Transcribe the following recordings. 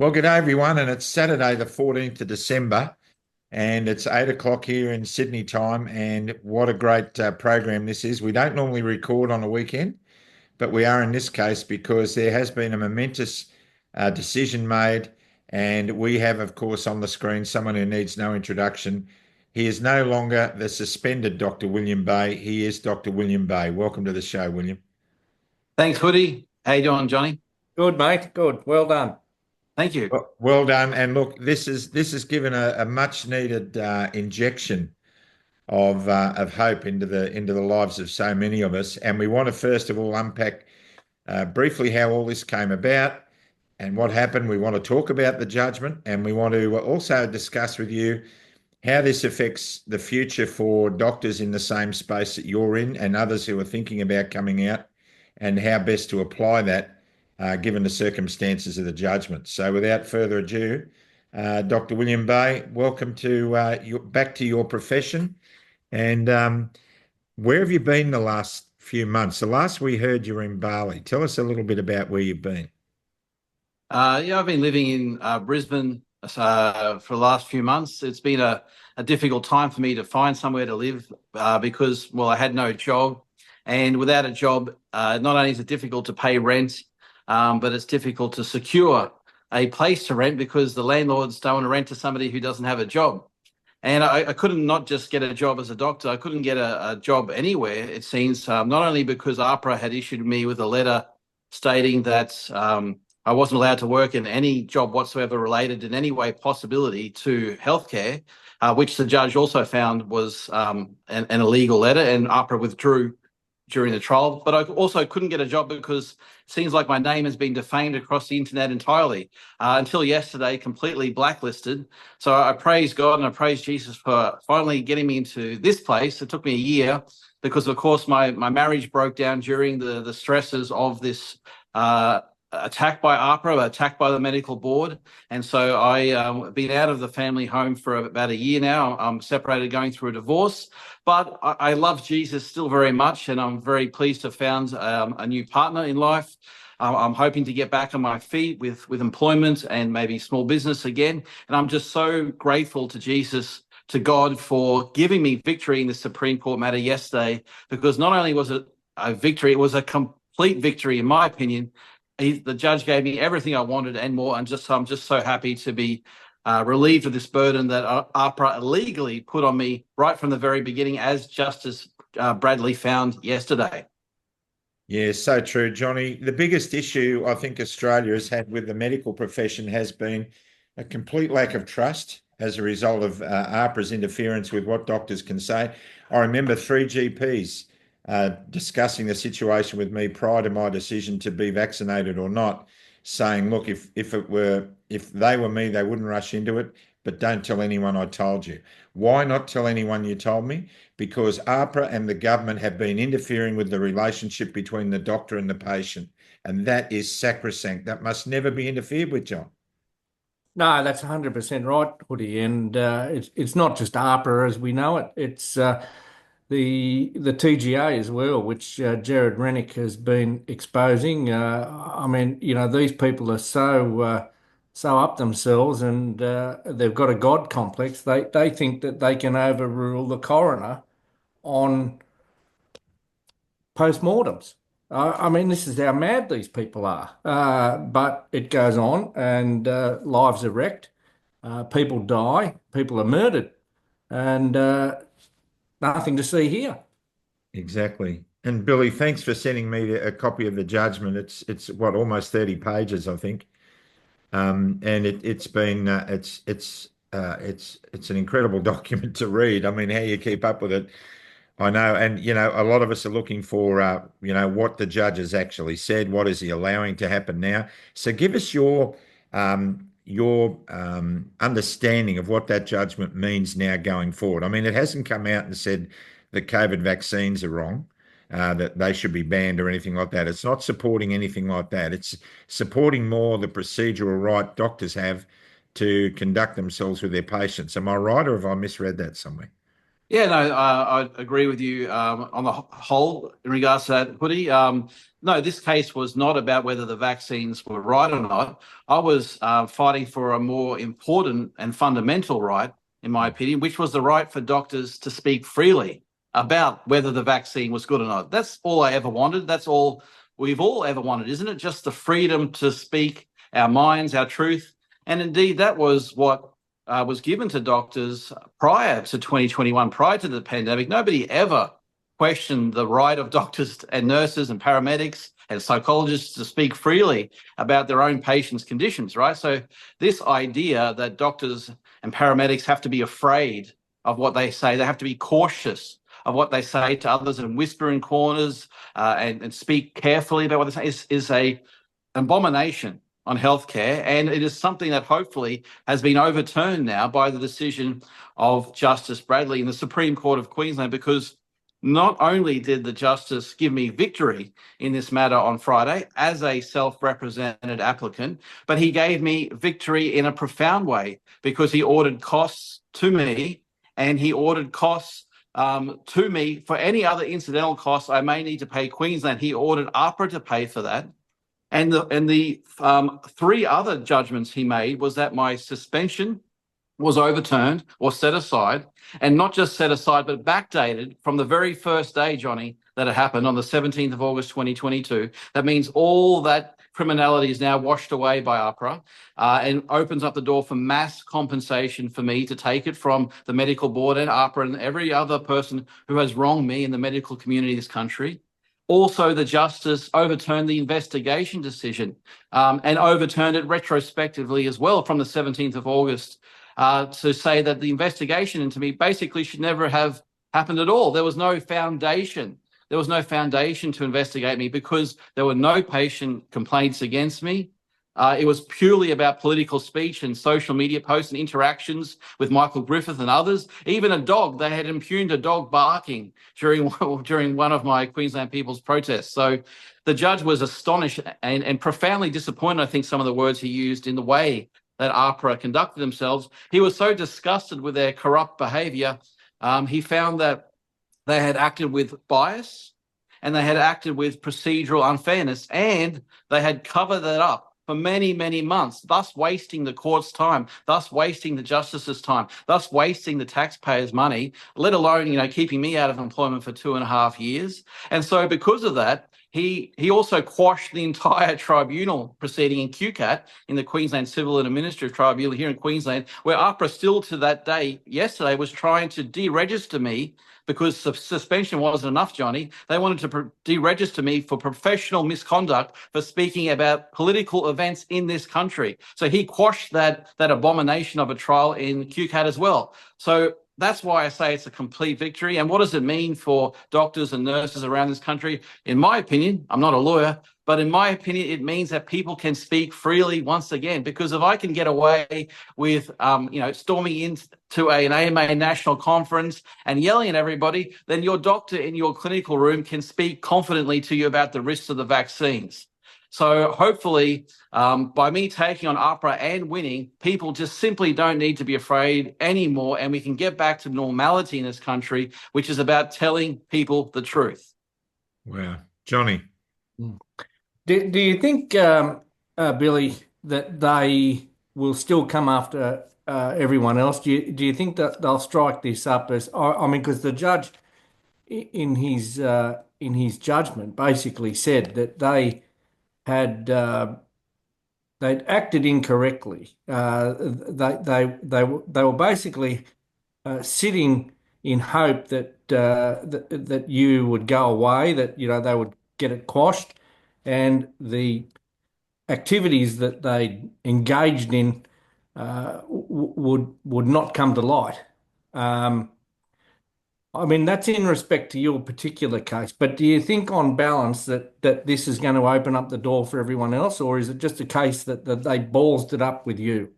Well, good day, everyone, and it's Saturday, the 14th of December, and it's 8 o'clock here in Sydney time. And what a great program this is. We don't normally record on a weekend, but we are in this case because there has been a momentous decision made. And we have, of course, on the screen someone who needs no introduction. He is no longer the suspended Dr. William Bay. He is Dr. William Bay. Welcome to the show, William. Thanks, Hoody. How you doing, Johnny? Good, mate. Good. Well done. Thank you. Well done. And look, this has given a much needed injection of hope into the lives of so many of us. And we want to first of all unpack briefly how all this came about and what happened. We want to talk about the judgment, and we want to also discuss with you how this affects the future for doctors in the same space that you're in and others who are thinking about coming out, and how best to apply that given the circumstances of the judgment. So without further ado, Dr. William Bay, welcome to back to your profession. And where have you been the last few months? The last we heard you were in Bali. Tell us a little bit about where you've been. Yeah, I've been living in Brisbane for the last few months. It's been a difficult time for me to find somewhere to live because, well, I had no job. And without a job, not only is it difficult to pay rent, but it's difficult to secure a place to rent because the landlords don't want to rent to somebody who doesn't have a job. And I couldn't not just get a job as a doctor, I couldn't get a job anywhere, it seems, not only because AHPRA had issued me with a letter stating that I wasn't allowed to work in any job whatsoever related in any way possibility to healthcare, which the judge also found was an illegal letter, and AHPRA withdrew during the trial. But I also couldn't get a job because it seems like my name has been defamed across the internet entirely until yesterday, completely blacklisted. So I praise God and I praise Jesus for finally getting me into this place. It took me a year because, of course, my marriage broke down during the stresses of this attack by AHPRA, attack by the medical board. And so I've been out of the family home for about a year now. I'm separated, going through a divorce, but I love Jesus still very much. And I'm very pleased to have found a new partner in life. I'm hoping to get back on my feet with employment and maybe small business again. And I'm just so grateful to Jesus, to God, for giving me victory in the Supreme Court matter yesterday, because not only was it a victory, it was a complete victory, in my opinion. The judge gave me everything I wanted and more, and I'm just so happy to be relieved of this burden that AHPRA illegally put on me right from the very beginning, as Justice Bradley found yesterday. Yeah, so true, Johnny. The biggest issue I think Australia has had with the medical profession has been a complete lack of trust as a result of AHPRA's interference with what doctors can say. I remember three GPs discussing the situation with me prior to my decision to be vaccinated or not, saying, look, if they were me, they wouldn't rush into it, but don't tell anyone I told you. Why not tell anyone you told me? Because AHPRA and the government have been interfering with the relationship between the doctor and the patient, and that is sacrosanct. That must never be interfered with, John. No, that's 100% right, Hoodie. And it's not just AHPRA as we know it. It's the TGA as well, which Jared Rennick has been exposing. I mean, these people are so up themselves, and they've got a God complex. They think that they can overrule the coroner on postmortems. I mean, this is how mad these people are. But it goes on, and lives are wrecked, people die, people are murdered, and nothing to see here. Exactly. And Billy, thanks for sending me a copy of the judgment. It's what, almost 30 pages, I think. And it's been it's an incredible document to read. I mean, how you keep up with it, I know. And a lot of us are looking for what the judge has actually said. What is he allowing to happen now? So give us your understanding of what that judgment means now going forward. I mean, it hasn't come out and said that COVID vaccines are wrong, that they should be banned or anything like that. It's not supporting anything like that. It's supporting more the procedural right doctors have to conduct themselves with their patients. Am I right, or have I misread that somewhere? Yeah, no, I agree with you on the whole in regards to that, Hoodie. No, this case was not about whether the vaccines were right or not. I was fighting for a more important and fundamental right, in my opinion, which was the right for doctors to speak freely about whether the vaccine was good or not. That's all I ever wanted. That's all we've all ever wanted, isn't it? Just the freedom to speak our minds, our truth. And indeed, that was what was given to doctors prior to 2021, prior to the pandemic. Nobody ever questioned the right of doctors and nurses and paramedics and psychologists to speak freely about their own patients' conditions, right? So this idea that doctors and paramedics have to be afraid of what they say, they have to be cautious of what they say to others and whisper in corners and speak carefully about what they say is a abomination on healthcare, and it is something that hopefully has been overturned now by the decision of Justice Bradley in the Supreme Court of Queensland, because not only did the Justice give me victory in this matter on Friday as a self-represented applicant, but he gave me victory in a profound way because he ordered costs to me, and he ordered costs to me for any other incidental costs I may need to pay Queensland. He ordered AHPRA to pay for that. And the three other judgments he made was that my suspension was overturned or set aside, and not just set aside, but backdated from the very first day, Johnny, that it happened on the 17th of August, 2022. That means all that criminality is now washed away by AHPRA and opens up the door for mass compensation for me to take it from the medical board and AHPRA and every other person who has wronged me in the medical community of this country. Also, the Justice overturned the investigation decision and overturned it retrospectively as well from the 17th of August to say that the investigation into me basically should never have happened at all. There was no foundation. There was no foundation to investigate me because there were no patient complaints against me. It was purely about political speech and social media posts and interactions with Michael Griffith and others. Even a dog, they had impugned a dog barking during one of my Queensland People's protests. So the judge was astonished and profoundly disappointed, I think, some of the words he used in the way that AHPRA conducted themselves. He was so disgusted with their corrupt behaviour, he found that they had acted with bias and they had acted with procedural unfairness, and they had covered that up for many, many months, thus wasting the court's time, thus wasting the justice's time, thus wasting the taxpayers' money, let alone, keeping me out of employment for 2.5 years. And so because of that, he also quashed the entire tribunal proceeding in QCAT, in the Queensland Civil and Administrative Tribunal here in Queensland, where AHPRA still to that day, yesterday, was trying to deregister me because suspension wasn't enough, Johnny. They wanted to deregister me for professional misconduct for speaking about political events in this country. So he quashed that abomination of a trial in QCAT as well. So that's why I say it's a complete victory. And what does it mean for doctors and nurses around this country? In my opinion, I'm not a lawyer, but in my opinion, it means that people can speak freely once again. Because if I can get away with, storming into an AMA national conference and yelling at everybody, then your doctor in your clinical room can speak confidently to you about the risks of the vaccines. So hopefully, by me taking on AHPRA and winning, people just simply don't need to be afraid anymore, and we can get back to normality in this country, which is about telling people the truth. Wow. Johnny. Do you think, Billy, that they will still come after everyone else? Do you think that they'll strike this up as, because the judge in his judgment basically said that they'd acted incorrectly. They were basically sitting in hope that you would go away, that they would get it quashed, and the activities that they engaged in would not come to light. That's in respect to your particular case, but do you think on balance that this is going to open up the door for everyone else, or is it just a case that they ballsed it up with you?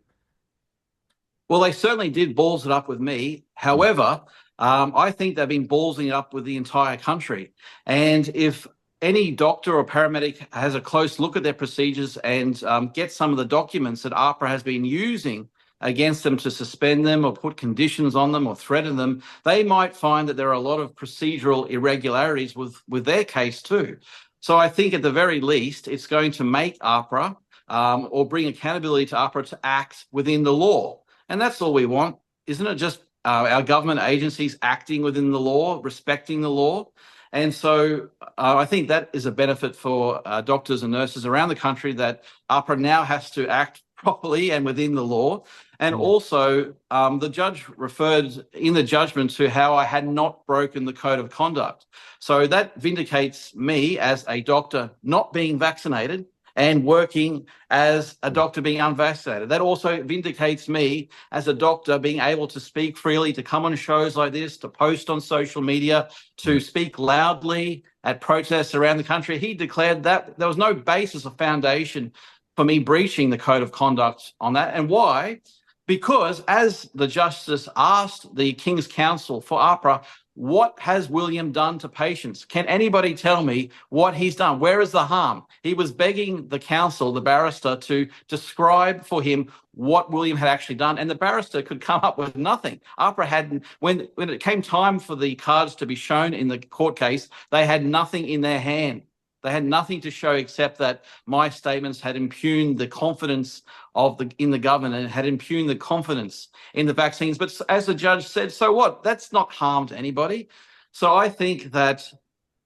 Well, they certainly did balls it up with me. However, I think they've been ballsing it up with the entire country. And if any doctor or paramedic has a close look at their procedures and gets some of the documents that AHPRA has been using against them to suspend them or put conditions on them or threaten them, they might find that there are a lot of procedural irregularities with their case too. So I think at the very least, it's going to make AHPRA or bring accountability to AHPRA to act within the law. And that's all we want, isn't it? Just our government agencies acting within the law, respecting the law. And so I think that is a benefit for doctors and nurses around the country, that AHPRA now has to act properly and within the law. And also, the judge referred in the judgment to how I had not broken the code of conduct. So that vindicates me as a doctor not being vaccinated and working as a doctor being unvaccinated. That also vindicates me as a doctor being able to speak freely, to come on shows like this, to post on social media, to speak loudly at protests around the country. He declared that there was no basis or foundation for me breaching the code of conduct on that. And why? Because as the Justice asked the King's Counsel for AHPRA, what has William done to patients? Can anybody tell me what he's done? Where is the harm? He was begging the counsel, the barrister, to describe for him what William had actually done, and the barrister could come up with nothing. AHPRA hadn't, when it came time for the cards to be shown in the court case, they had nothing in their hand. They had nothing to show except that my statements had impugned the confidence in the government and had impugned the confidence in the vaccines. But as the judge said, so what? That's not harmed anybody. So I think that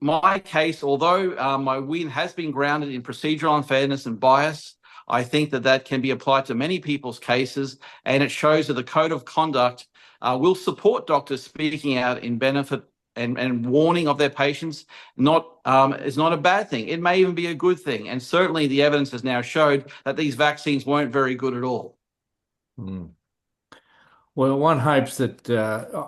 my case, although my win has been grounded in procedural unfairness and bias, I think that can be applied to many people's cases, and it shows that the code of conduct will support doctors speaking out in benefit and warning of their patients is not a bad thing. It may even be a good thing. And certainly the evidence has now showed that these vaccines weren't very good at all. Well, one hopes that,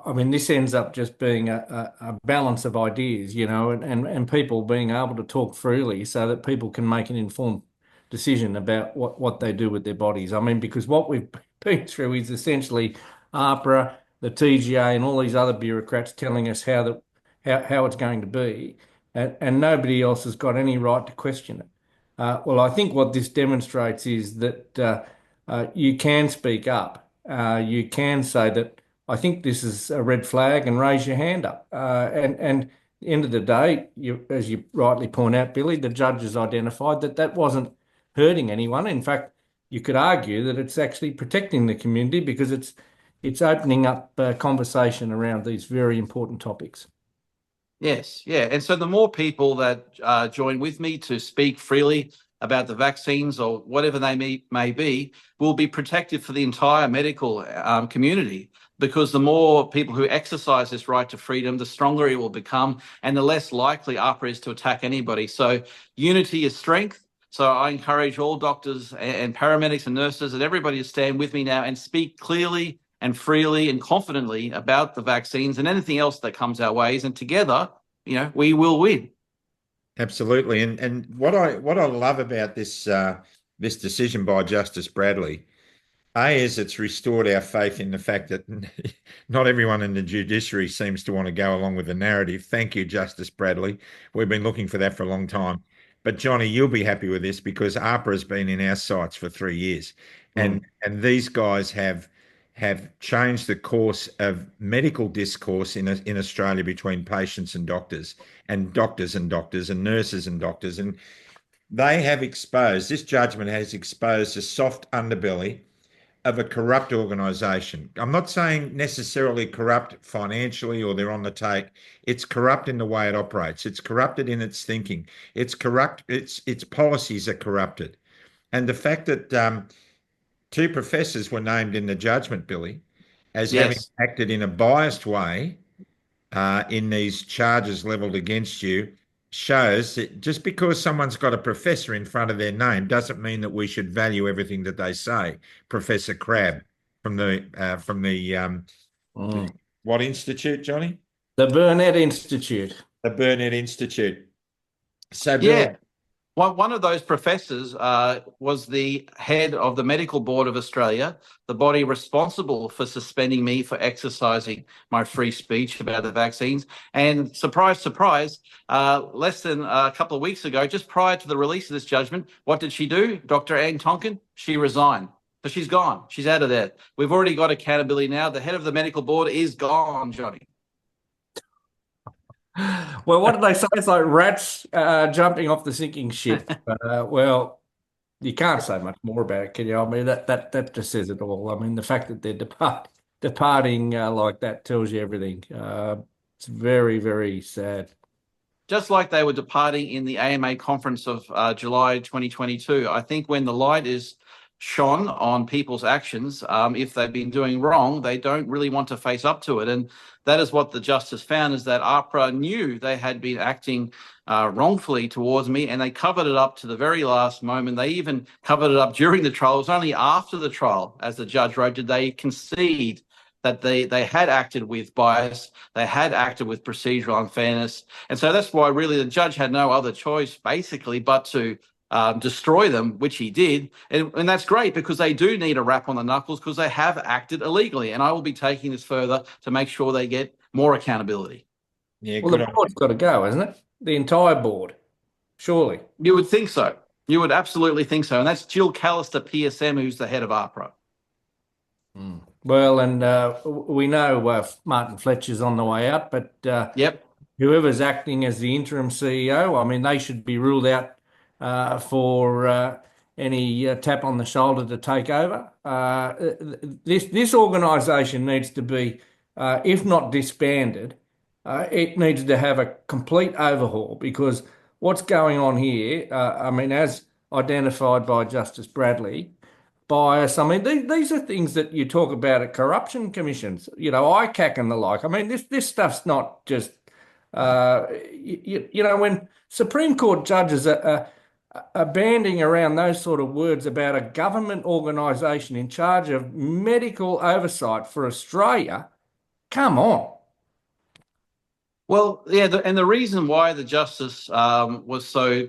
I mean, this ends up just being a balance of ideas, you know, and people being able to talk freely so that people can make an informed decision about what they do with their bodies. I mean, because what we've been through is essentially AHPRA, the TGA, and all these other bureaucrats telling us how it's going to be, and nobody else has got any right to question it. Well, I think what this demonstrates is that you can speak up. You can say that I think this is a red flag and raise your hand up. And at the end of the day, as you rightly point out, Billy, the judge has identified that wasn't hurting anyone. In fact, you could argue that it's actually protecting the community because it's opening up conversation around these very important topics. Yes, yeah. And so the more people that join with me to speak freely about the vaccines or whatever they may be, will be protective for the entire medical community, because the more people who exercise this right to freedom, the stronger it will become and the less likely AHPRA is to attack anybody. So unity is strength. So I encourage all doctors and paramedics and nurses and everybody to stand with me now and speak clearly and freely and confidently about the vaccines and anything else that comes our ways. And together, you know, we will win. Absolutely. And what I love about this this decision by Justice Bradley, is it's restored our faith in the fact that not everyone in the judiciary seems to want to go along with the narrative. Thank you, Justice Bradley. We've been looking for that for a long time. But Johnny, you'll be happy with this because AHPRA has been in our sights for 3 years. And these guys have changed the course of medical discourse in Australia between patients and doctors and doctors and doctors and nurses and doctors. And they have exposed, this judgment has exposed the soft underbelly of a corrupt organisation. I'm not saying necessarily corrupt financially or they're on the take. It's corrupt in the way it operates. It's corrupted in its thinking. It's corrupt. Its policies are corrupted. And the fact that 2 professors were named in the judgment, Billy, as having acted in a biased way in these charges levelled against you shows that just because someone's got a professor in front of their name doesn't mean that we should value everything that they say. Professor Crabb from the what institute, Johnny? The Burnett Institute. The Burnett Institute. So, Yeah. Bill, One of those professors was the head of the Medical Board of Australia, the body responsible for suspending me for exercising my free speech about the vaccines. And surprise, surprise, less than a couple of weeks ago, just prior to the release of this judgment, what did she do? Dr. Anne Tonkin, she resigned So she's gone. She's out of there. We've already got accountability now. The head of the medical board is gone, Johnny. Well, what did they say? It's like rats jumping off the sinking ship. Well, you can't say much more about it, can you? I mean, that just says it all. I mean, the fact that they're departing like that tells you everything. It's very, very sad. Just like they were departing in the AMA conference of July 2022. I think when the light is shone on people's actions, if they've been doing wrong, they don't really want to face up to it. And that is what the justice found, is that AHPRA knew they had been acting wrongfully towards me, and they covered it up to the very last moment. They even covered it up during the trial. It was only after the trial, as the judge wrote, did they concede that they had acted with bias, they had acted with procedural unfairness. And so that's why really the judge had no other choice, basically, but to destroy them, which he did. And that's great, because they do need a rap on the knuckles, because they have acted illegally. And I will be taking this further to make sure they get more accountability. Yeah, Well, the board's got to go, isn't it? The entire board, surely. You would think so. You would absolutely think so. And that's Jill Callister, PSM, who's the head of AHPRA. Well, and we know Martin Fletcher's on the way out, but Yep. whoever's acting as the interim CEO, I mean, they should be ruled out for any tap on the shoulder to take over. This organisation needs to be, if not disbanded, it needs to have a complete overhaul, because what's going on here, I mean, as identified by Justice Bradley, bias. I mean, these are things that you talk about at corruption commissions, ICAC and the like. I mean, this stuff's not just, when Supreme Court judges are banding around those sort of words about a government organisation in charge of medical oversight for Australia, come on. Well, yeah, and the reason why the justice was so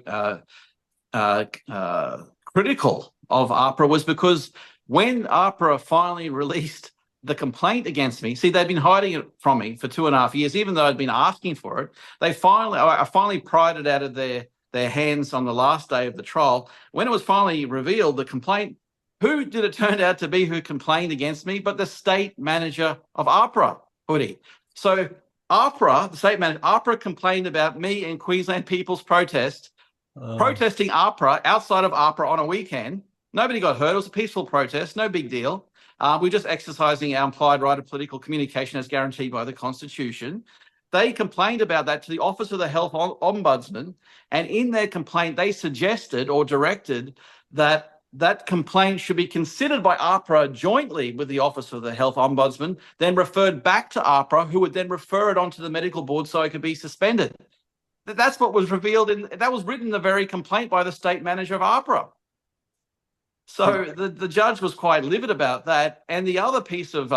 critical of AHPRA was because when AHPRA finally released the complaint against me, see, they'd been hiding it from me for 2.5 years, even though I'd been asking for it. I finally pried it out of their hands on the last day of the trial. When it was finally revealed, the complaint, who did it turn out to be who complained against me but the state manager of AHPRA, Hoody. So AHPRA, the state manager, AHPRA complained about me and Queensland People's protesting AHPRA outside of AHPRA on a weekend. Nobody got hurt. It was a peaceful protest, no big deal. We're just exercising our implied right of political communication as guaranteed by the Constitution. They complained about that to the Office of the Health Ombudsman, and in their complaint, they suggested or directed that that complaint should be considered by AHPRA jointly with the Office of the Health Ombudsman, then referred back to AHPRA, who would then refer it onto the medical board so it could be suspended. That's what was revealed that was written in the very complaint by the state manager of AHPRA. So the judge was quite livid about that. And the other piece of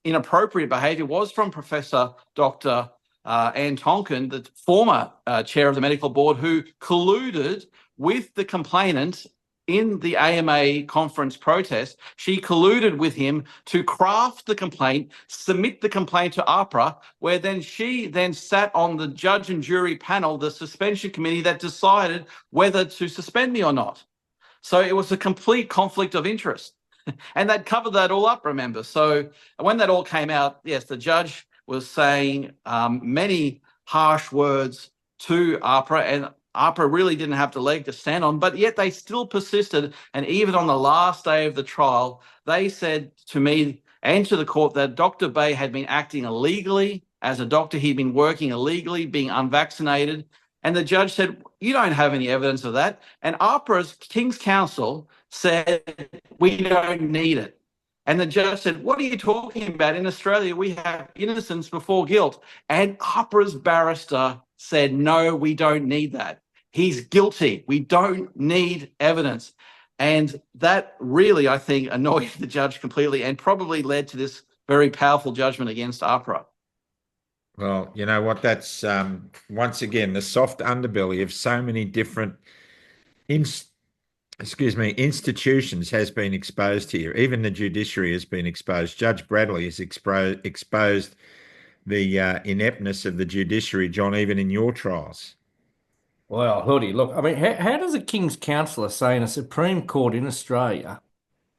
inappropriate behaviour was from Professor Dr. Anne Tonkin, the former chair of the medical board, who colluded with the complainant in the AMA conference protest. She colluded with him to craft the complaint, submit the complaint to AHPRA, where then she sat on the judge and jury panel, the suspension committee that decided whether to suspend me or not. So it was a complete conflict of interest. And they'd covered that all up, remember. So when that all came out, yes, the judge was saying many harsh words to AHPRA, and AHPRA really didn't have the leg to stand on, but yet they still persisted. And even on the last day of the trial, they said to me and to the court that Dr. Bay had been acting illegally. As a doctor, he'd been working illegally, being unvaccinated. And the judge said, you don't have any evidence of that. And AHPRA's King's Counsel said, we don't need it. And the judge said, what are you talking about? In Australia, we have innocence before guilt. And AHPRA's barrister said, no, we don't need that. He's guilty. We don't need evidence. And that really, I think, annoyed the judge completely and probably led to this very powerful judgment against AHPRA. Well, you know what? That's once again the soft underbelly of so many different institutions has been exposed here. Even the judiciary has been exposed. Judge Bradley has exposed the ineptness of the judiciary, John, even in your trials. Well, Hoodie, look, I mean, how does a King's Counsellor say in a Supreme Court in Australia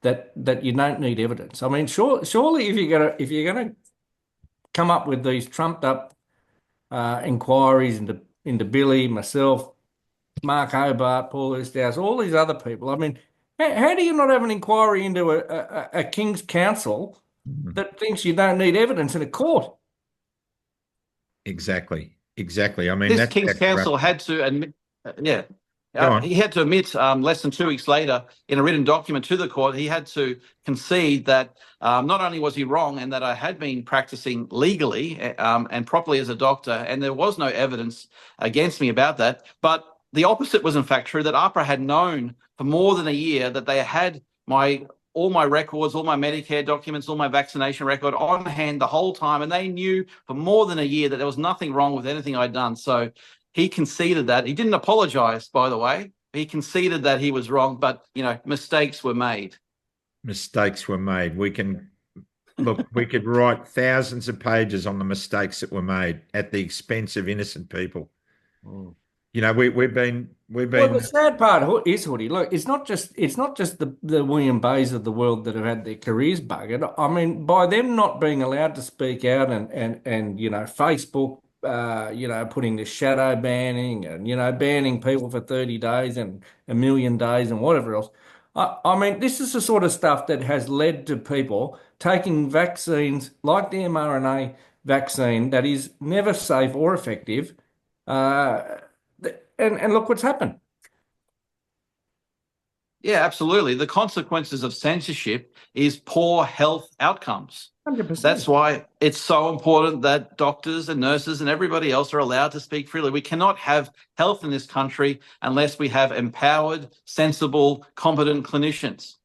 that you don't need evidence. I mean, surely if you're gonna come up with these trumped up inquiries into Billy, myself, Mark Hobart, Paul Easthouse, all these other people. I mean, how do you not have an inquiry into a King's Counsel that thinks you don't need evidence in a court? Exactly. I mean, This that's King's Counsel corruption. had to admit, yeah, Go on. he had to admit less than 2 weeks later in a written document to the court, he had to concede that not only was he wrong and that I had been practicing legally and properly as a doctor, and there was no evidence against me about that, but the opposite was in fact true, that AHPRA had known for more than a year that they had all my records, all my Medicare documents, all my vaccination record on hand the whole time. And they knew for more than a year that there was nothing wrong with anything I'd done. So he conceded that. He didn't apologize, by the way. He conceded that he was wrong, but, mistakes were made. Mistakes were made. We could write thousands of pages on the mistakes that were made at the expense of innocent people. Mm. We've been. Well, the sad part is, Hoodie, look, it's not just the William Bays of the world that have had their careers buggered. I mean, by them not being allowed to speak out and Facebook, putting the shadow banning and banning people for 30 days and a million days and whatever else. I mean, this is the sort of stuff that has led to people taking vaccines like the mRNA vaccine that is never safe or effective. And look what's happened. Yeah, absolutely. The consequences of censorship is poor health outcomes. 100%. That's why it's so important that doctors and nurses and everybody else are allowed to speak freely. We cannot have health in this country unless we have empowered, sensible, competent clinicians.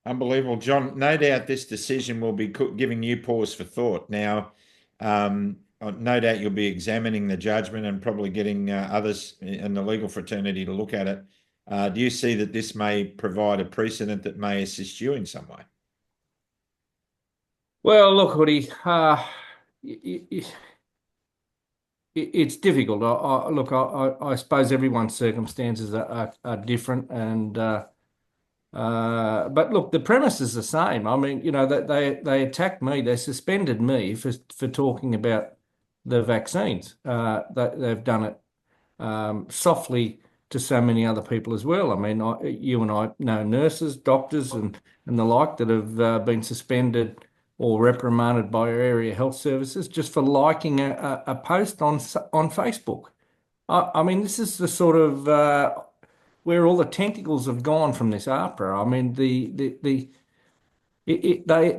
Unbelievable, John. No doubt this decision will be giving you pause for thought. Now, no doubt you'll be examining the judgment and probably getting others in the legal fraternity to look at it. Do you see that this may provide a precedent that may assist you in some way? Well, look, Hoodie, it's difficult. I suppose everyone's circumstances are different, and but look, the premise is the same. I mean, they attacked me, they suspended me for talking about the vaccines. They've done it softly to so many other people as well. I mean, you and I know nurses, doctors, and the like that have been suspended or reprimanded by our area health services just for liking a post on Facebook. I mean, this is the sort of where all the tentacles have gone from this AHPRA. I mean,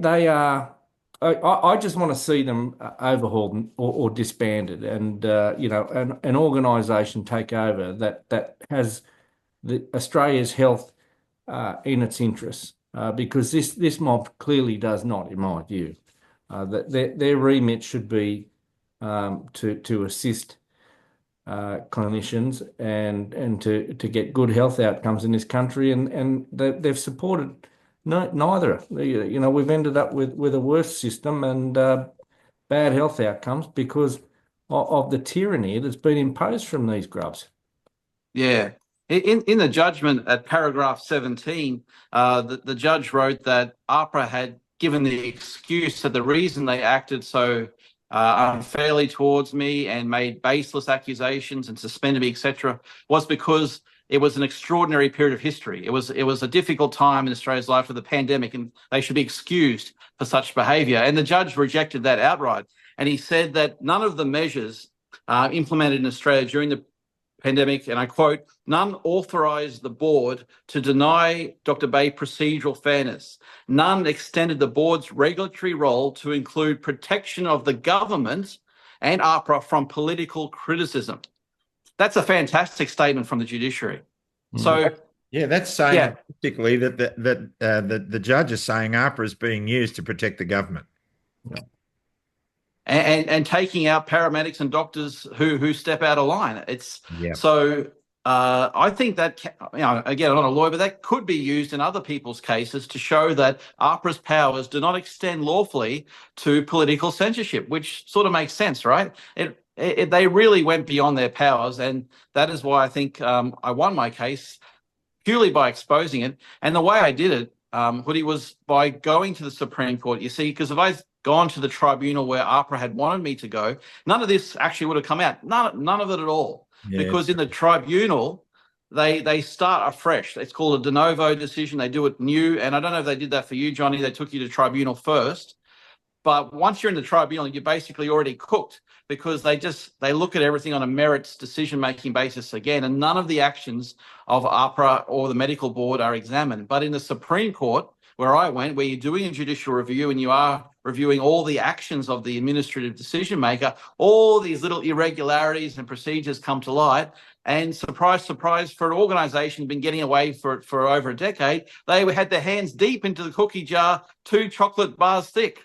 they are. I just want to see them overhauled or disbanded, and an organisation take over that has Australia's health in its interests, because this mob clearly does not, in my view. That their remit should be to assist clinicians and to get good health outcomes in this country, and they've supported. No, neither. We've ended up with a worse system and bad health outcomes because of the tyranny that's been imposed from these grubs. Yeah. In the judgment at paragraph 17, the judge wrote that AHPRA had given the excuse that the reason they acted so unfairly towards me and made baseless accusations and suspended me, etc., was because it was an extraordinary period of history. It was a difficult time in Australia's life with the pandemic, and they should be excused for such behaviour. And the judge rejected that outright. And he said that none of the measures implemented in Australia during the pandemic, and I quote, none authorised the board to deny Dr. Bay procedural fairness. None extended the board's regulatory role to include protection of the government and AHPRA from political criticism. That's a fantastic statement from the judiciary. So, yeah, that's saying particularly that the judge is saying AHPRA is being used to protect the government. Yeah. And taking out paramedics and doctors who step out of line. So I think that, again, I'm not a lawyer, but that could be used in other people's cases to show that AHPRA's powers do not extend lawfully to political censorship, which sort of makes sense, right? They really went beyond their powers, and that is why I think I won my case purely by exposing it. And the way I did it, Hoodie, was by going to the Supreme Court. You see, because if I'd gone to the tribunal where AHPRA had wanted me to go, none of this actually would have come out. None of it at all. Yeah. Because in the tribunal, they start afresh. It's called a de novo decision. They do it new. And I don't know if they did that for you, Johnny. They took you to tribunal first. But once you're in the tribunal, you're basically already cooked, because they look at everything on a merits decision-making basis again, and none of the actions of AHPRA or the medical board are examined. But in the Supreme Court, where I went, where you're doing a judicial review and you are reviewing all the actions of the administrative decision maker, all these little irregularities and procedures come to light. And surprise, surprise, for an organisation been getting away for over a decade, they had their hands deep into the cookie jar, 2 chocolate bars thick.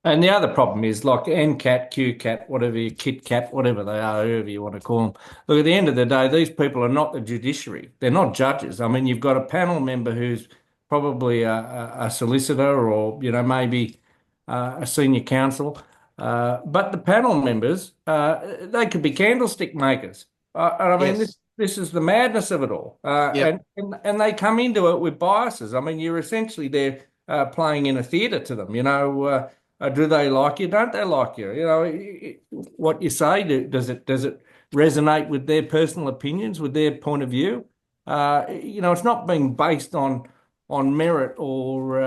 And the other problem is, like NCAT, QCAT, whatever, Kit Kat, whatever they are, whoever you want to call them. Look, at the end of the day, these people are not the judiciary. They're not judges. I mean, you've got a panel member who's probably a solicitor, or, maybe a senior counsel. But the panel members, they could be candlestick makers. And I mean, Yes. this is the madness of it all. Yep. And they come into it with biases. I mean, you're essentially there playing in a theatre to them, do they like you? Don't they like you? What you say, does it resonate with their personal opinions, with their point of view? It's not being based on merit or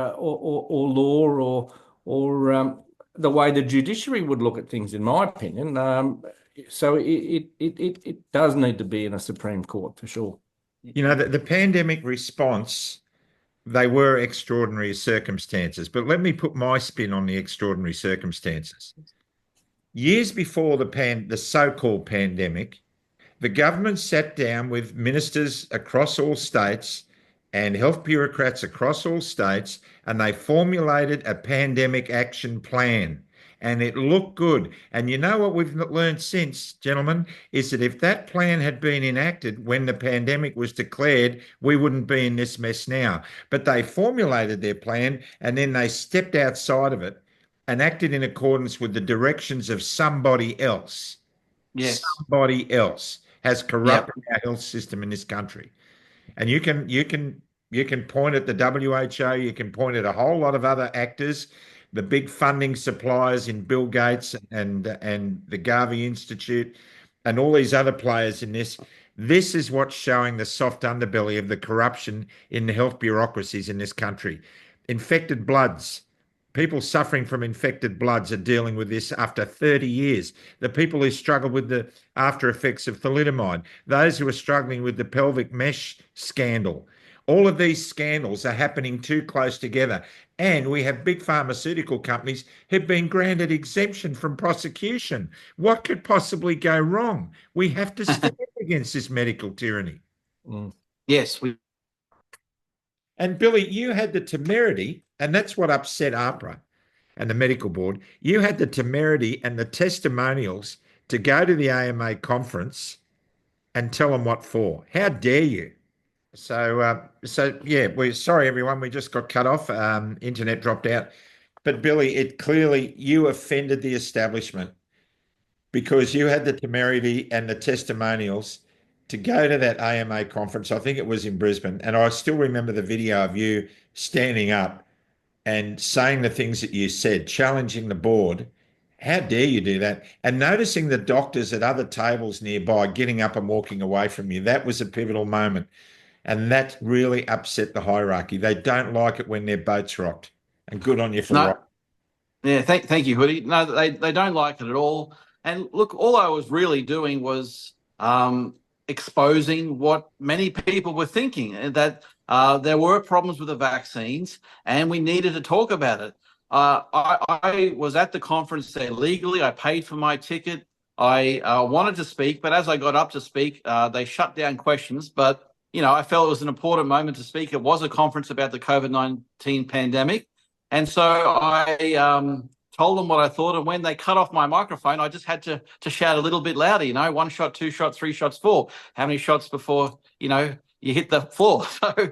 law or the way the judiciary would look at things, in my opinion. So it does need to be in a Supreme Court for sure. The pandemic response, they were extraordinary circumstances, but let me put my spin on the extraordinary circumstances. Years before the so-called pandemic, the government sat down with ministers across all states and health bureaucrats across all states, and they formulated a pandemic action plan. And it looked good. And you know what we've learned since, gentlemen, is that if that plan had been enacted when the pandemic was declared, we wouldn't be in this mess now. But they formulated their plan and then they stepped outside of it and acted in accordance with the directions of somebody else. Yes. Somebody else has corrupted our health system in this country. And you can point at the WHO, you can point at a whole lot of other actors, the big funding suppliers in Bill Gates and the Garvey Institute and all these other players in this. This is what's showing the soft underbelly of the corruption in the health bureaucracies in this country. Infected bloods. People suffering from infected bloods are dealing with this after 30 years. The people who struggle with the after effects of thalidomide, those who are struggling with the pelvic mesh scandal. All of these scandals are happening too close together. And we have big pharmaceutical companies who've been granted exemption from prosecution. What could possibly go wrong? We have to stand against this medical tyranny. Yes. And Billy, you had the temerity, and that's what upset AHPRA and the medical board. You had the temerity and the testimonials to go to the AMA conference and tell them what for. How dare you? So yeah, we're sorry, everyone. We just got cut off. Internet dropped out. But Billy, you offended the establishment because you had the temerity and the testimonials to go to that AMA conference. I think it was in Brisbane. And I still remember the video of you standing up and saying the things that you said, challenging the board. How dare you do that? And noticing the doctors at other tables nearby getting up and walking away from you. That was a pivotal moment. And that really upset the hierarchy. They don't like it when their boat's rocked. And good on you for that. Yeah, thank you, Hoodie. No, they don't like it at all. And look, all I was really doing was exposing what many people were thinking, that there were problems with the vaccines and we needed to talk about it. I was at the conference there legally. I paid for my ticket. I wanted to speak, but as I got up to speak, they shut down questions. But I felt it was an important moment to speak. It was a conference about the COVID-19 pandemic. And so I told them what I thought. And when they cut off my microphone, I just had to shout a little bit louder, 1 shot, 2 shots, 3 shots, 4. How many shots before, you hit the floor? So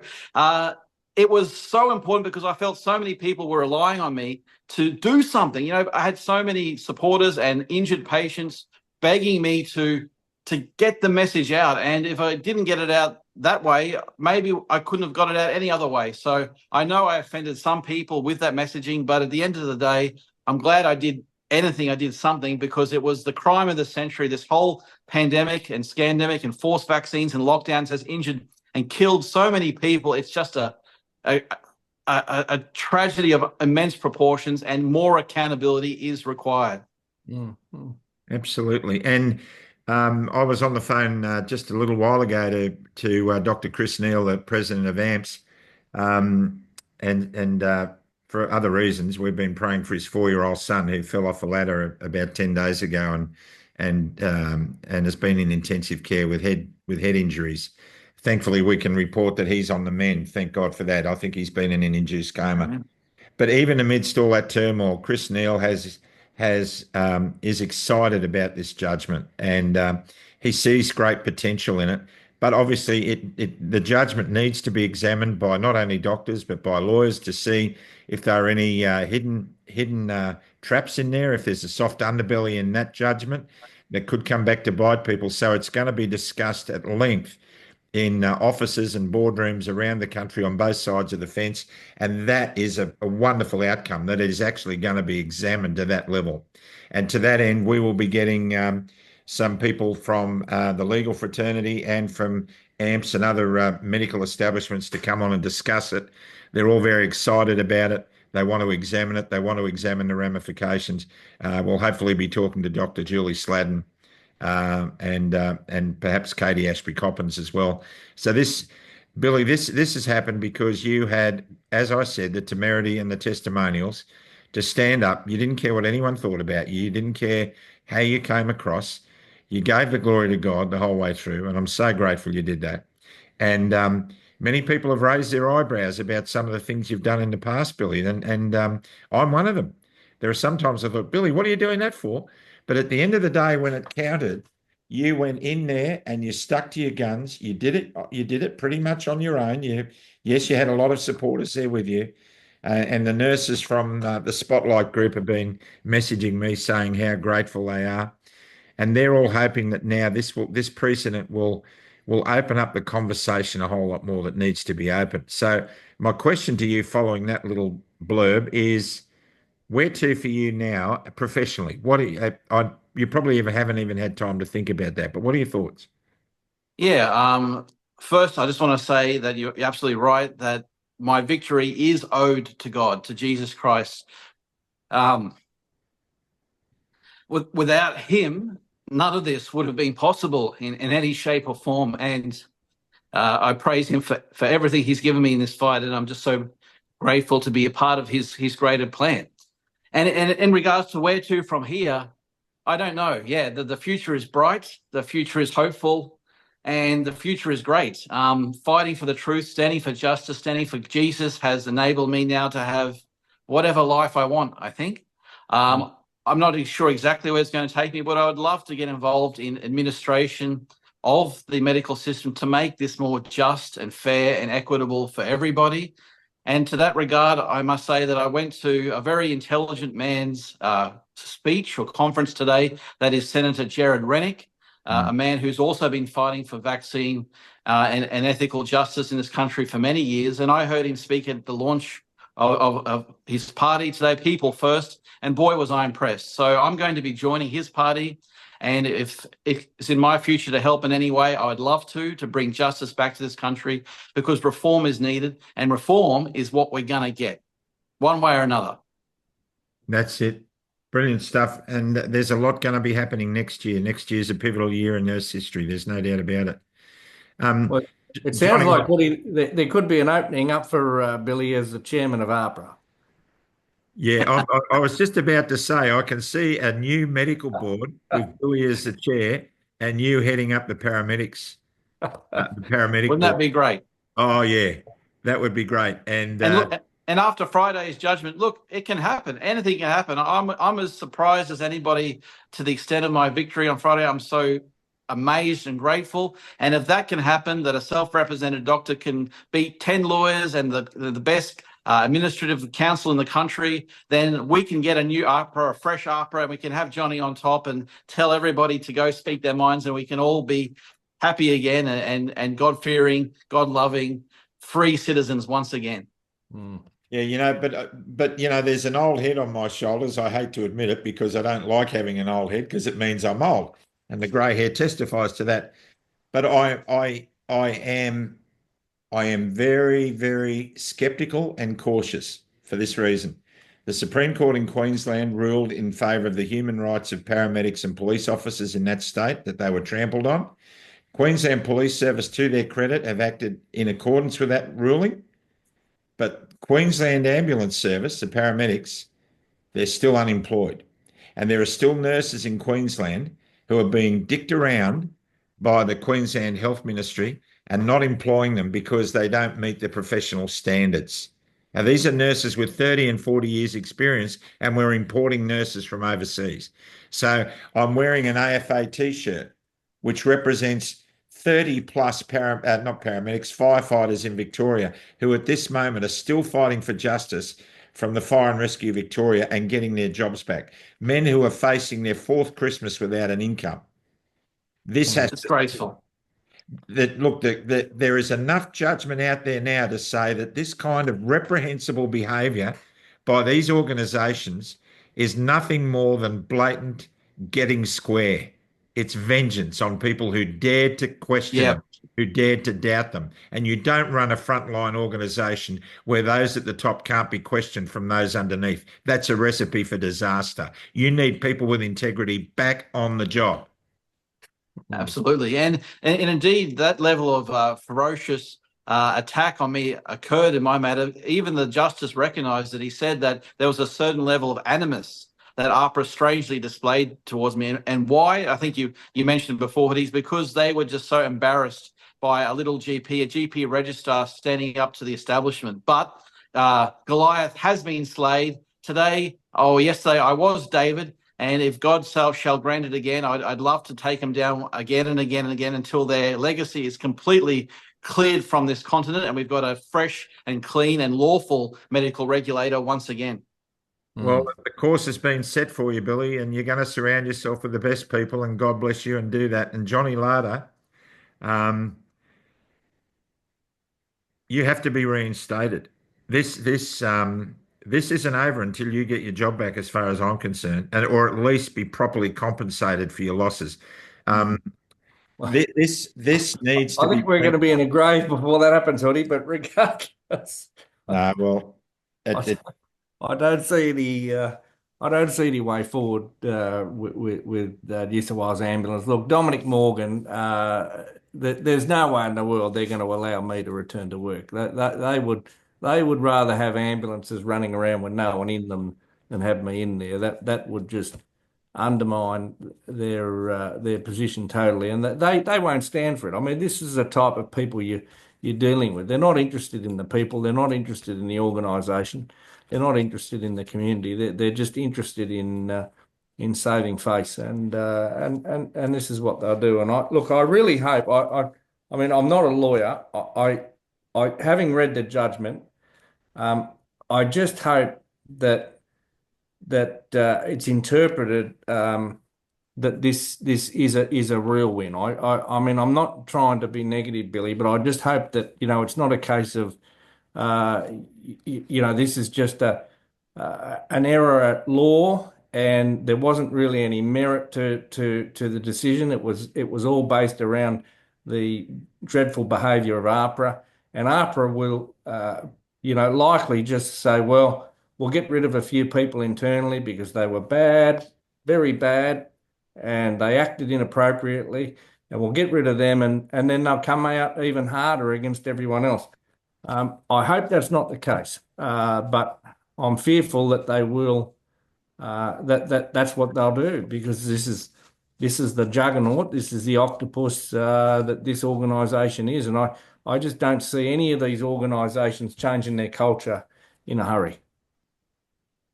it was so important because I felt so many people were relying on me to do something. I had so many supporters and injured patients begging me to get the message out. And if I didn't get it out that way, maybe I couldn't have got it out any other way. So I know I offended some people with that messaging, but at the end of the day, I'm glad I did anything. I did something, because it was the crime of the century. This whole pandemic and scandemic and forced vaccines and lockdowns has injured and killed so many people. It's just a tragedy of immense proportions, and more accountability is required. Mm-hmm. Absolutely. And I was on the phone just a little while ago to Dr. Chris Neal, the president of AMPS, and for other reasons, we've been praying for his 4-year-old son who fell off a ladder about 10 days ago and has been in intensive care with head injuries. Thankfully, we can report that he's on the mend. Thank God for that. I think he's been in an induced coma. Amen. But even amidst all that turmoil, Chris Neal is excited about this judgment, and he sees great potential in it. But obviously, the judgment needs to be examined by not only doctors but by lawyers to see if there are any hidden traps in there, if there's a soft underbelly in that judgment that could come back to bite people. So it's going to be discussed at length in offices and boardrooms around the country on both sides of the fence. And that is a wonderful outcome, that it is actually going to be examined to that level. And to that end, we will be getting some people from the legal fraternity and from AMPS and other medical establishments to come on and discuss it. They're all very excited about it. They want to examine it. They want to examine the ramifications. We'll hopefully be talking to Dr. Julie Sladden and perhaps Katie Ashby-Coppins as well. So Billy, this has happened because you had, as I said, the temerity and the testimonials to stand up. You didn't care what anyone thought about you. You didn't care how you came across. You gave the glory to God the whole way through, and I'm so grateful you did that. And many people have raised their eyebrows about some of the things you've done in the past, Billy, and I'm one of them. There are sometimes I thought, Billy, what are you doing that for? But at the end of the day, when it counted, you went in there and you stuck to your guns. You did it. You did it pretty much on your own. Yes, you had a lot of supporters there with you, and the nurses from the Spotlight group have been messaging me saying how grateful they are, and they're all hoping that now this precedent will open up the conversation a whole lot more that needs to be opened. So my question to you, following that little blurb, is, where to for you now professionally? What you probably haven't even had time to think about that, but what are your thoughts? Yeah. First, I just want to say that you're absolutely right, that my victory is owed to God, to Jesus Christ. Without him, none of this would have been possible in any shape or form. And I praise him for everything he's given me in this fight. And I'm just so grateful to be a part of his greater plan. And in regards to where to from here, I don't know. Yeah, the future is bright, the future is hopeful, and the future is great. Fighting for the truth, standing for justice, standing for Jesus has enabled me now to have whatever life I want, I think. I'm not sure exactly where it's going to take me, but I would love to get involved in administration of the medical system to make this more just and fair and equitable for everybody. And to that regard, I must say that I went to a very intelligent man's speech or conference today. That is Senator Jared Rennick, a man who's also been fighting for vaccine and ethical justice in this country for many years. And I heard him speak at the launch of his party today, People First, and boy, was I impressed. So I'm going to be joining his party. And if it's in my future to help in any way, I would love to bring justice back to this country, because reform is needed, and reform is what we're going to get one way or another. That's it. Brilliant stuff. And there's a lot going to be happening next year. Next year's a pivotal year in nurse history. There's no doubt about it. Well, it sounds like there could be an opening up for Billy as the chairman of AHPRA. Yeah, I was just about to say, I can see a new medical board with Billy as the chair and you heading up the paramedics. Wouldn't that be great? Oh, yeah, that would be great. And after Friday's judgment, look, it can happen. Anything can happen. I'm as surprised as anybody to the extent of my victory on Friday. I'm so amazed and grateful. And if that can happen, that a self-represented doctor can beat 10 lawyers and the best administrative council in the country, then we can get a new AHPRA, a fresh AHPRA, and we can have Johnny on top and tell everybody to go speak their minds, and we can all be happy again, and God-fearing, God-loving, free citizens once again. Yeah, but there's an old head on my shoulders. I hate to admit it because I don't like having an old head because it means I'm old, and the grey hair testifies to that. But I am very, very skeptical and cautious for this reason. The Supreme Court in Queensland ruled in favour of the human rights of paramedics and police officers in that state, that they were trampled on. Queensland Police Service, to their credit, have acted in accordance with that ruling. But Queensland Ambulance Service, the paramedics, they're still unemployed. And there are still nurses in Queensland who are being dicked around by the Queensland Health Ministry and not employing them because they don't meet the professional standards. Now, these are nurses with 30 and 40 years experience, and we're importing nurses from overseas. So I'm wearing an AFA t-shirt, which represents 30 plus not paramedics, firefighters in Victoria who at this moment are still fighting for justice from the Fire and Rescue Victoria and getting their jobs back. Men who are facing their fourth Christmas without an income. This has disgraceful. There is enough judgment out there now to say that this kind of reprehensible behaviour by these organisations is nothing more than blatant getting square. It's vengeance on people who dared to question them, who dared to doubt them. And you don't run a frontline organisation where those at the top can't be questioned from those underneath. That's a recipe for disaster. You need people with integrity back on the job. Absolutely. And indeed, that level of ferocious attack on me occurred in my matter. Even the justice recognised it. He said that there was a certain level of animus that AHPRA strangely displayed towards me. And why? I think you mentioned before, Hoodie, because they were just so embarrassed by a little GP, a GP registrar standing up to the establishment. But Goliath has been slayed. Yesterday I was David. And if God shall grant it again, I'd love to take them down again and again and again until their legacy is completely cleared from this continent and we've got a fresh and clean and lawful medical regulator once again. Well, the course has been set for you, Billy, and you're going to surround yourself with the best people, and God bless you and do that. And Johnny Larder, you have to be reinstated. This isn't over until you get your job back, as far as I'm concerned, or at least be properly compensated for your losses. This needs to be. I think we're going to be in a grave before that happens, Hoodie. But regardless, I don't see any way forward with New South Wales Ambulance. Look, Dominic Morgan, there's no way in the world they're going to allow me to return to work. They would rather have ambulances running around with no one in them than have me in there. That would just undermine their position totally, and they won't stand for it. I mean, this is the type of people you're dealing with. They're not interested in the people. They're not interested in the organisation. They're not interested in the community. They're just interested in saving face, and this is what they'll do. And I really hope. I mean, I'm not a lawyer. I having read the judgment, I just hope that it's interpreted that this is a real win. I mean, I'm not trying to be negative, Billy, but I just hope that it's not a case of this is just an error at law, and there wasn't really any merit to the decision. It was all based around the dreadful behaviour of AHPRA, and AHPRA will likely just say, well, we'll get rid of a few people internally because they were bad, very bad, and they acted inappropriately, and we'll get rid of them, and then they'll come out even harder against everyone else. I hope that's not the case, but I'm fearful that they will. That's what they'll do, because this is the juggernaut. This is the octopus that this organisation is, and I just don't see any of these organisations changing their culture in a hurry.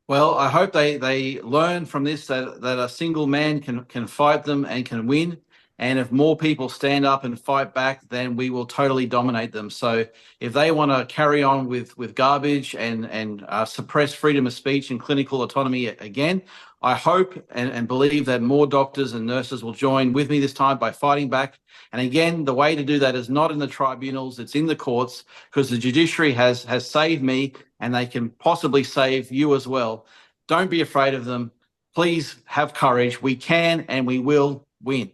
Well, I hope they learn from this that a single man can fight them and can win. And if more people stand up and fight back, then we will totally dominate them. So if they want to carry on with garbage and suppress freedom of speech and clinical autonomy again, I hope and believe that more doctors and nurses will join with me this time by fighting back. And again, the way to do that is not in the tribunals, it's in the courts, because the judiciary has saved me and they can possibly save you as well. Don't be afraid of them. Please have courage. We can and we will win.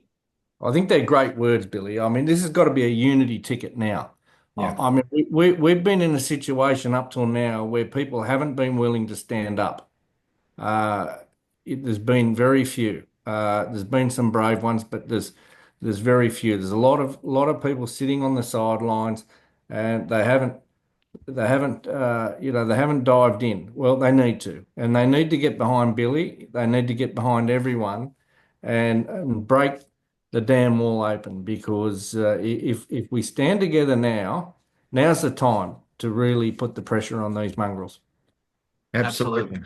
I think they're great words, Billy. I mean, this has got to be a unity ticket now. Yeah. I mean, we've been in a situation up till now where people haven't been willing to stand up. Uh, there's been very few. There's been some brave ones, but there's very few. There's a lot of people sitting on the sidelines, and they haven't dived in. Well, they need to, and they need to get behind Billy. They need to get behind everyone, and break the damn wall open, because if we stand together now, now's the time to really put the pressure on these mongrels. Absolutely.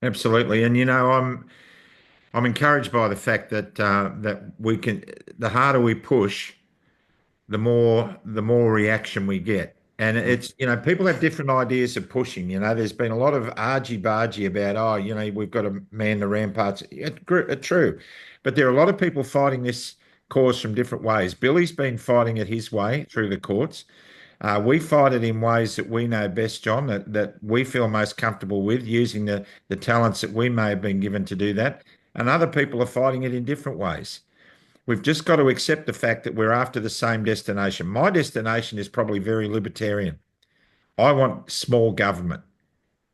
Absolutely. And I'm encouraged by the fact that that we can, the harder we push, the more reaction we get. And it's, people have different ideas of pushing. There's been a lot of argy-bargy about, we've got to man the ramparts. True. But there are a lot of people fighting this cause from different ways. Billy's been fighting it his way through the courts. We fight it in ways that we know best, John, that we feel most comfortable with, using the talents that we may have been given to do that. And other people are fighting it in different ways. We've just got to accept the fact that we're after the same destination. My destination is probably very libertarian. I want small government.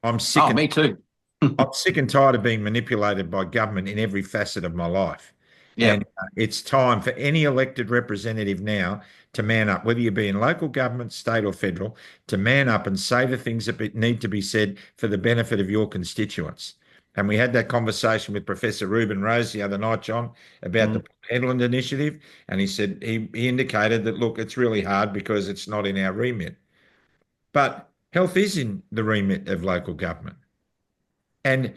I'm sick. Me too. I'm sick and tired of being manipulated by government in every facet of my life. Yeah. And it's time for any elected representative now to man up, whether you be in local government, state or federal, to man up and say the things that need to be said for the benefit of your constituents. And we had that conversation with Professor Ruben Rose the other night, John, about the Headland Initiative. And he said, he indicated that, look, it's really hard because it's not in our remit. But health is in the remit of local government. And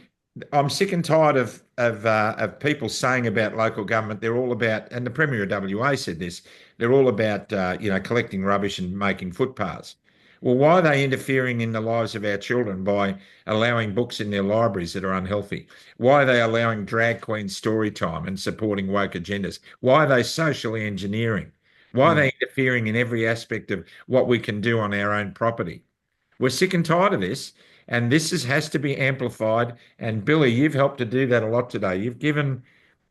I'm sick and tired of people saying about local government, they're all about, and the Premier of WA said this, they're all about, collecting rubbish and making footpaths. Well, why are they interfering in the lives of our children by allowing books in their libraries that are unhealthy? Why are they allowing drag queen story time and supporting woke agendas? Why are they socially engineering? Why are they interfering in every aspect of what we can do on our own property? We're sick and tired of this, and this has to be amplified. And Billy, you've helped to do that a lot today. You've given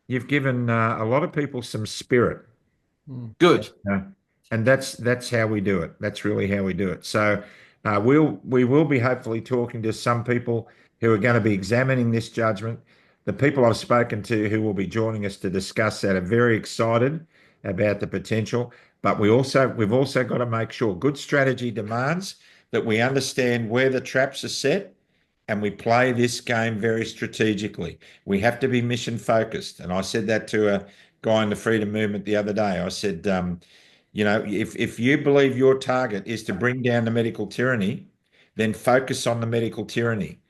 a lot of people some spirit. Good. And that's how we do it. That's really how we do it. So we will be hopefully talking to some people who are going to be examining this judgment. The people I've spoken to who will be joining us to discuss that are very excited about the potential. But we've also got to make sure good strategy demands that we understand where the traps are set and we play this game very strategically. We have to be mission focused. And I said that to a guy in the freedom movement the other day. I said, if you believe your target is to bring down the medical tyranny, then focus on the medical tyranny.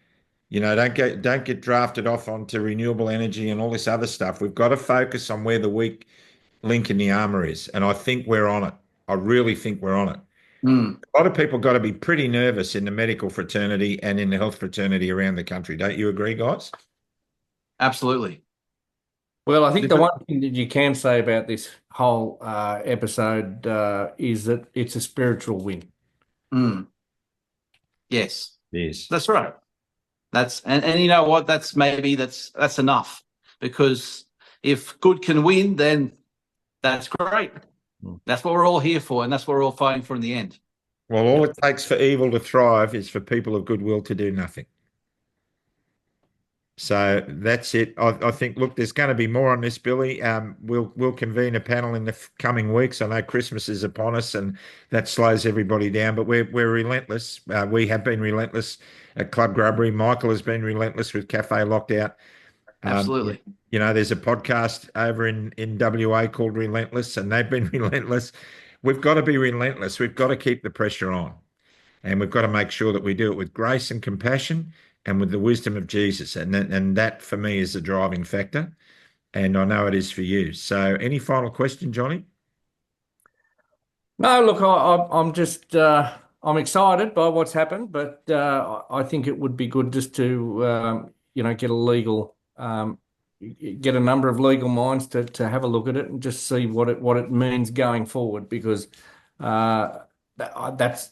Don't get drafted off onto renewable energy and all this other stuff. We've got to focus on where the weak link in the armor is. And I think we're on it. I really think we're on it. A lot of people got to be pretty nervous in the medical fraternity and in the health fraternity around the country. Don't you agree, guys? Absolutely. Well, I think the one thing that you can say about this whole episode is that it's a spiritual win. Yes. Yes. That's right. And you know what? That's enough, because if good can win, then that's great. That's what we're all here for, and that's what we're all fighting for in the end. Well, all it takes for evil to thrive is for people of goodwill to do nothing. So that's it. I think, look, there's going to be more on this, Billy. We'll convene a panel in the coming weeks. I know Christmas is upon us, and that slows everybody down. But we're relentless. We have been relentless at Club Grubbery. Michael has been relentless with Cafe Locked Absolutely. There's a podcast over in WA called Relentless, and they've been relentless. We've got to be relentless. We've got to keep the pressure on, and we've got to make sure that we do it with grace and compassion and with the wisdom of Jesus. And that for me is the driving factor. And I know it is for you. So any final question, Johnny? No, look, I'm just I'm excited by what's happened, but I think it would be good just to get a legal get a number of legal minds to have a look at it and just see what it means going forward, because that's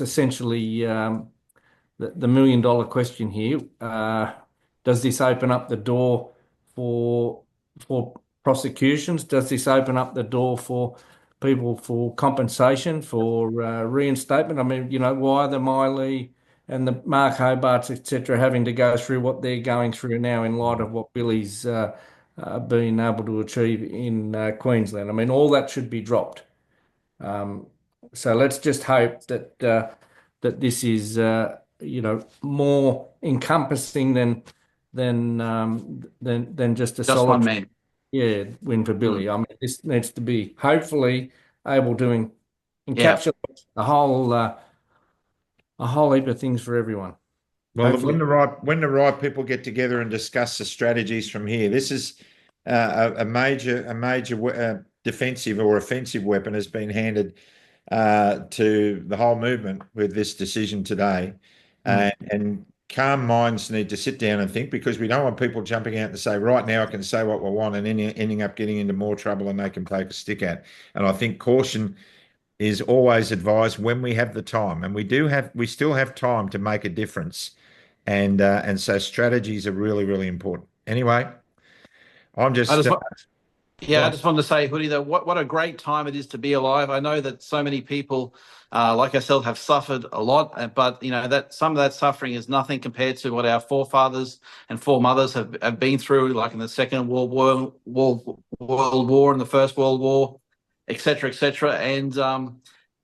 essentially the million-dollar question here. Does this open up the door for prosecutions? Does this open up the door for people for compensation, for reinstatement? I mean, why are the Miley and the Mark Hobarts, etc., having to go through what they're going through now in light of what Billy's been able to achieve in Queensland? I mean, all that should be dropped. So let's just hope that that this is more encompassing than just a Just one solitary man. win for Billy. I mean, this needs to be hopefully able to encapsulate a whole heap of things for everyone. Well, Hopefully. when the right people get together and discuss the strategies from here, this is a major defensive or offensive weapon has been handed to the whole movement with this decision today. And calm minds need to sit down and think, because we don't want people jumping out and say, right now I can say what we want, and ending up getting into more trouble than they can poke a stick at. And I think caution is always advised when we have the time, and we still have time to make a difference. And so strategies are really, really important. Anyway, I'm just I just wanted to say, Hoodie, that what a great time it is to be alive. I know that so many people, like ourselves, have suffered a lot, but that some of that suffering is nothing compared to what our forefathers and foremothers have been through, like in the Second World War and the First World War, etc., etc. And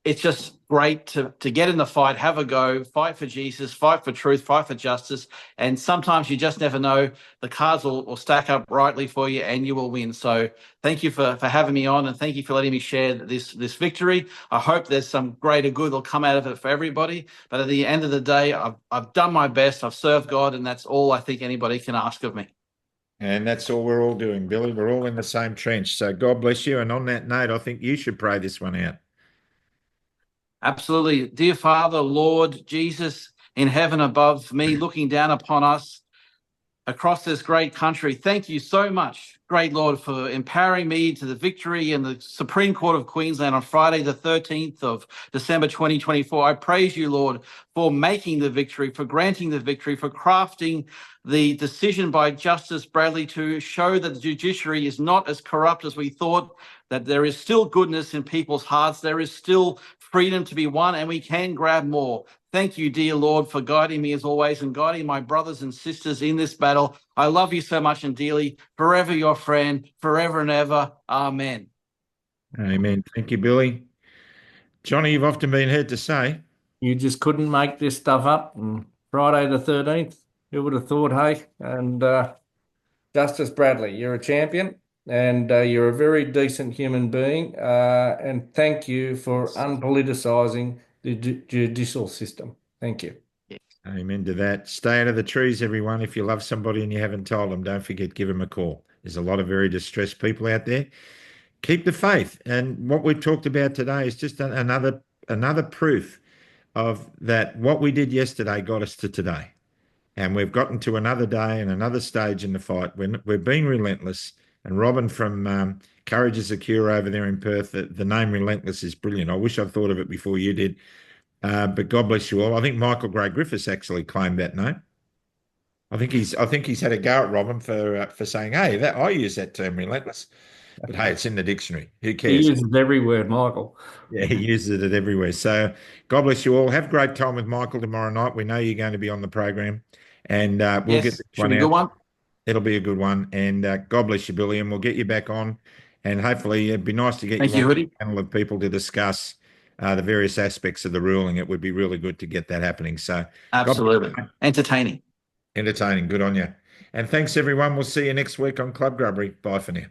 it's just great to get in the fight, have a go, fight for Jesus, fight for truth, fight for justice. And sometimes you just never know. The cards will stack up rightly for you and you will win. So thank you for having me on, and thank you for letting me share this victory. I hope there's some greater good will come out of it for everybody. But at the end of the day, I've done my best. I've served God, and that's all I think anybody can ask of me. And that's all we're all doing, Billy. We're all in the same trench. So God bless you. And on that note, I think you should pray this one out. Absolutely. Dear Father, Lord Jesus in heaven above me, looking down upon us across this great country, thank you so much, great Lord, for empowering me to the victory in the Supreme Court of Queensland on Friday, the 13th of December 2024. I praise you, Lord, for making the victory, for granting the victory, for crafting the decision by Justice Bradley to show that the judiciary is not as corrupt as we thought, that there is still goodness in people's hearts, there is still freedom to be won, and we can grab more. Thank you, dear Lord, for guiding me as always and guiding my brothers and sisters in this battle. I love you so much and dearly. Forever your friend, forever and ever. Amen. Amen. Thank you, Billy. Johnny, you've often been heard to say, You just couldn't make this stuff up. And Friday the 13th, who would have thought, hey? And Justice Bradley, you're a champion, and you're a very decent human being. And thank you for unpoliticizing the judicial system. Thank you. amen to that. Stay out of the trees, everyone. If you love somebody and you haven't told them, don't forget, give them a call. There's a lot of very distressed people out there. Keep the faith. And what we've talked about today is just another proof of that. What we did yesterday got us to today. And we've gotten to another day and another stage in the fight. We're being relentless. And Robin from Courage is a Cure over there in Perth, the name Relentless is brilliant. I wish I'd thought of it before you did. But God bless you all. I think Michael Gray Griffiths actually claimed that name. I think he's had a go at Robin for saying, hey, that I use that term, relentless. But hey, it's in the dictionary. Who cares? He uses every word, Michael. Yeah, he uses it everywhere. So God bless you all. Have a great time with Michael tomorrow night. We know you're going to be on the program, and we'll get this one out. Good one. It'll be a good one. And God bless you, Billy, and we'll get you back on. And hopefully it'd be nice to get you on a panel of people to discuss the various aspects of the ruling. It would be really good to get that happening. So absolutely. Entertaining. Good on you. And thanks, everyone. We'll see you next week on Club Grubbery. Bye for now.